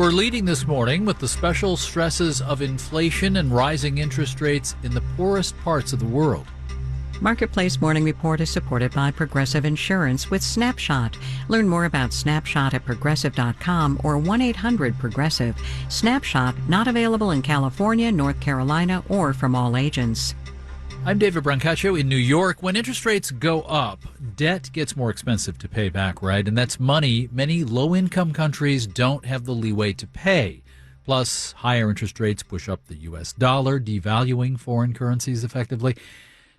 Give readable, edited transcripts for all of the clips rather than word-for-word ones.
We're leading this morning with the special stresses of inflation and rising interest rates in the poorest parts of the world. Marketplace Morning Report is supported by Progressive Insurance with Snapshot. Learn more about Snapshot at Progressive.com or 1-800-PROGRESSIVE. Snapshot, not available in California, North Carolina, or from all agents. I'm David Brancaccio in New York. When interest rates go up, debt gets more expensive to pay back, right? And that's money many low-income countries don't have the leeway to pay. Plus, higher interest rates push up the U.S. dollar, devaluing foreign currencies effectively.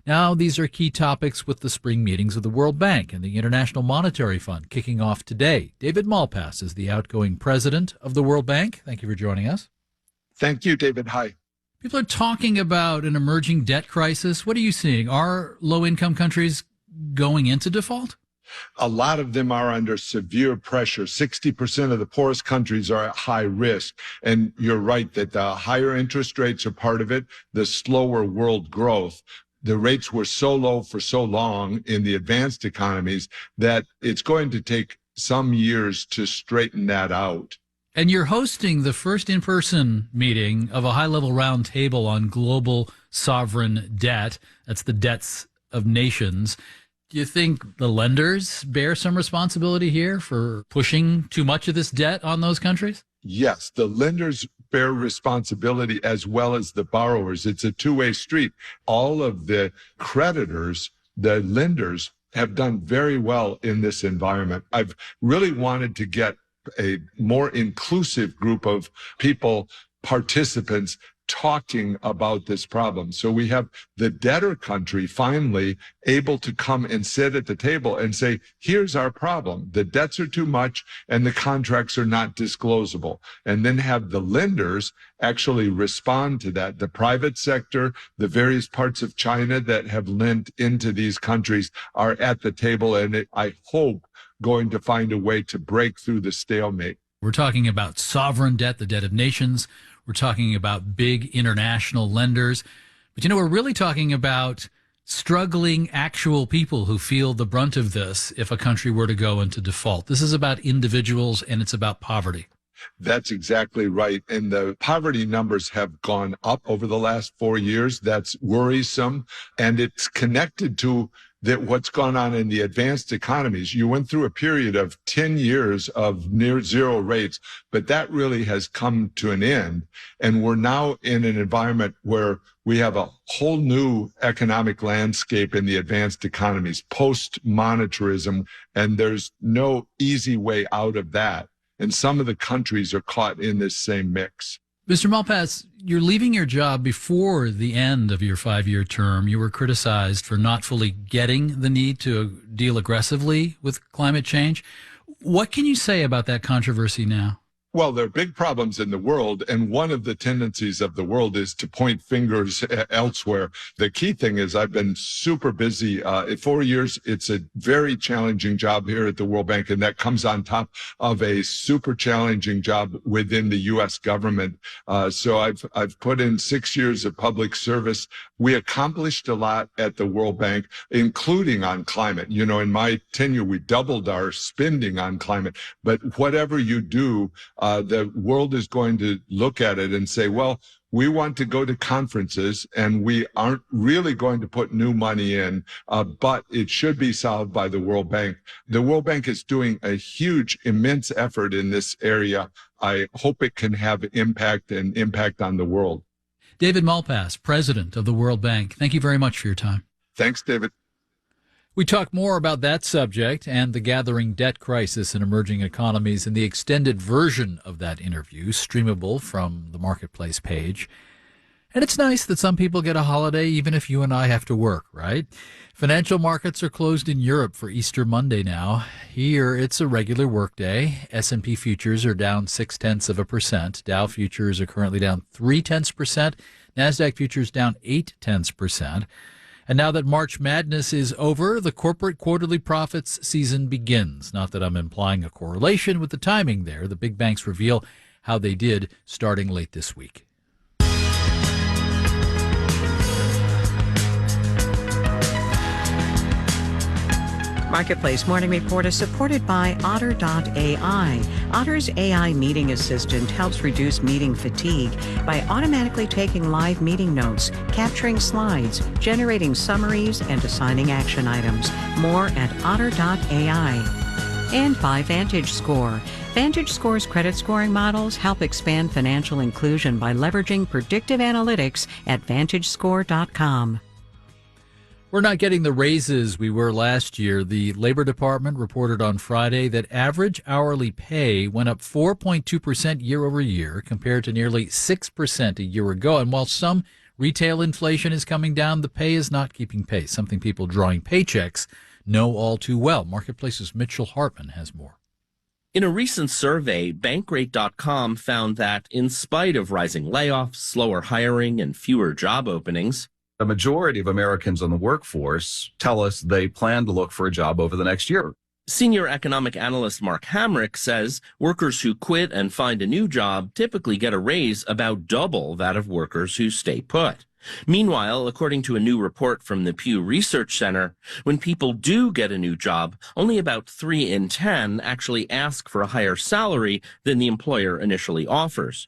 Now, these are key topics with the spring meetings of the World Bank and the International Monetary Fund kicking off today. David Malpass is the outgoing president of the World Bank. Thank you for joining us. Thank you, David. Hi. People are talking about an emerging debt crisis. What are you seeing? Are low-income countries going into default? A lot of them are under severe pressure. 60% of the poorest countries are at high risk. And you're right that the higher interest rates are part of it, the slower world growth. The rates were so low for so long in the advanced economies that it's going to take some years to straighten that out. And you're hosting the first in-person meeting of a high-level roundtable on global sovereign debt. That's the debts of nations. Do you think the lenders bear some responsibility here for pushing too much of this debt on those countries? Yes, the lenders bear responsibility as well as the borrowers. It's a two-way street. All of the creditors, the lenders, have done very well in this environment. I've really wanted to get a more inclusive group of people, participants, talking about this problem. So we have the debtor country finally able to come and sit at the table and say, here's our problem. The debts are too much and the contracts are not disclosable. And then have the lenders actually respond to that. The private sector, the various parts of China that have lent into these countries are at the table, and I hope going to find a way to break through the stalemate. We're talking about sovereign debt, the debt of nations. We're talking about big international lenders. But, we're really talking about struggling actual people who feel the brunt of this if a country were to go into default. This is about individuals, and it's about poverty. That's exactly right. And the poverty numbers have gone up over the last 4 years. That's worrisome. And it's connected to what's gone on in the advanced economies. You went through a period of 10 years of near zero rates, but that really has come to an end. And we're now in an environment where we have a whole new economic landscape in the advanced economies, post-monetarism, and there's no easy way out of that. And some of the countries are caught in this same mix. Mr. Malpass, you're leaving your job before the end of your 5-year term. You were criticized for not fully getting the need to deal aggressively with climate change. What can you say about that controversy now? Well, there are big problems in the world, and one of the tendencies of the world is to point fingers elsewhere. The key thing is I've been super busy. 4 years, it's a very challenging job here at the World Bank, and that comes on top of a super challenging job within the U.S. government. So I've put in 6 years of public service. We accomplished a lot at the World Bank, including on climate. In my tenure, we doubled our spending on climate. But whatever you do, the world is going to look at it and say, well, we want to go to conferences and we aren't really going to put new money in, but it should be solved by the World Bank. The World Bank is doing a huge, immense effort in this area. I hope it can have impact on the world. David Malpass, president of the World Bank, thank you very much for your time. Thanks, David. We talk more about that subject and the gathering debt crisis in emerging economies in the extended version of that interview, streamable from the Marketplace page. And it's nice that some people get a holiday even if you and I have to work, right? Financial markets are closed in Europe for Easter Monday now. Here, it's a regular workday. S&P futures are down 0.6%. Dow futures are currently down 0.3%. NASDAQ futures down 0.8%. And now that March Madness is over, the corporate quarterly profits season begins. Not that I'm implying a correlation with the timing there. The big banks reveal how they did starting late this week. Marketplace Morning Report is supported by Otter.ai. Otter's AI meeting assistant helps reduce meeting fatigue by automatically taking live meeting notes, capturing slides, generating summaries, and assigning action items. More at Otter.ai. And by VantageScore. VantageScore's credit scoring models help expand financial inclusion by leveraging predictive analytics at VantageScore.com. We're not getting the raises we were last year. The Labor Department reported on Friday that average hourly pay went up 4.2% year over year compared to nearly 6% a year ago. And while some retail inflation is coming down, the pay is not keeping pace, something people drawing paychecks know all too well. Marketplace's Mitchell Hartman has more. In a recent survey, Bankrate.com found that in spite of rising layoffs, slower hiring, and fewer job openings, the majority of Americans in the workforce tell us they plan to look for a job over the next year. senior economic analyst Mark Hamrick says workers who quit and find a new job typically get a raise about double that of workers who stay put. Meanwhile, according to a new report from the Pew Research Center, when people do get a new job, only about 3 in 10 actually ask for a higher salary than the employer initially offers.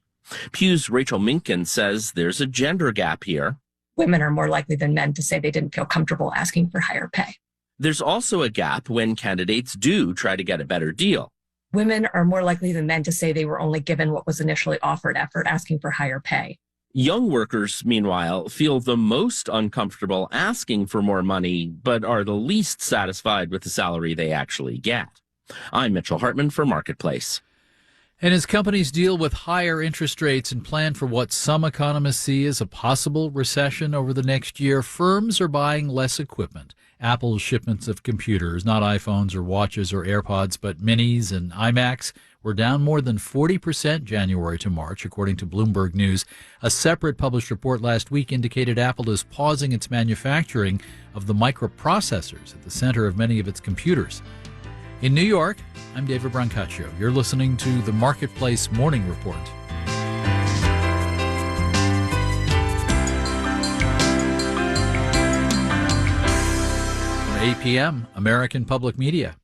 Pew's Rachel Minkin says there's a gender gap here. Women are more likely than men to say they didn't feel comfortable asking for higher pay. There's also a gap when candidates do try to get a better deal. Women are more likely than men to say they were only given what was initially offered after asking for higher pay. Young workers, meanwhile, feel the most uncomfortable asking for more money, but are the least satisfied with the salary they actually get. I'm Mitchell Hartman for Marketplace. And as companies deal with higher interest rates and plan for what some economists see as a possible recession over the next year, firms are buying less equipment. Apple's shipments of computers, not iPhones or watches or AirPods, but Minis and iMacs, were down more than 40% January to March, according to Bloomberg News. A separate published report last week indicated Apple is pausing its manufacturing of the microprocessors at the center of many of its computers. In New York, I'm David Brancaccio. You're listening to the Marketplace Morning Report. From 8 p.m., American Public Media.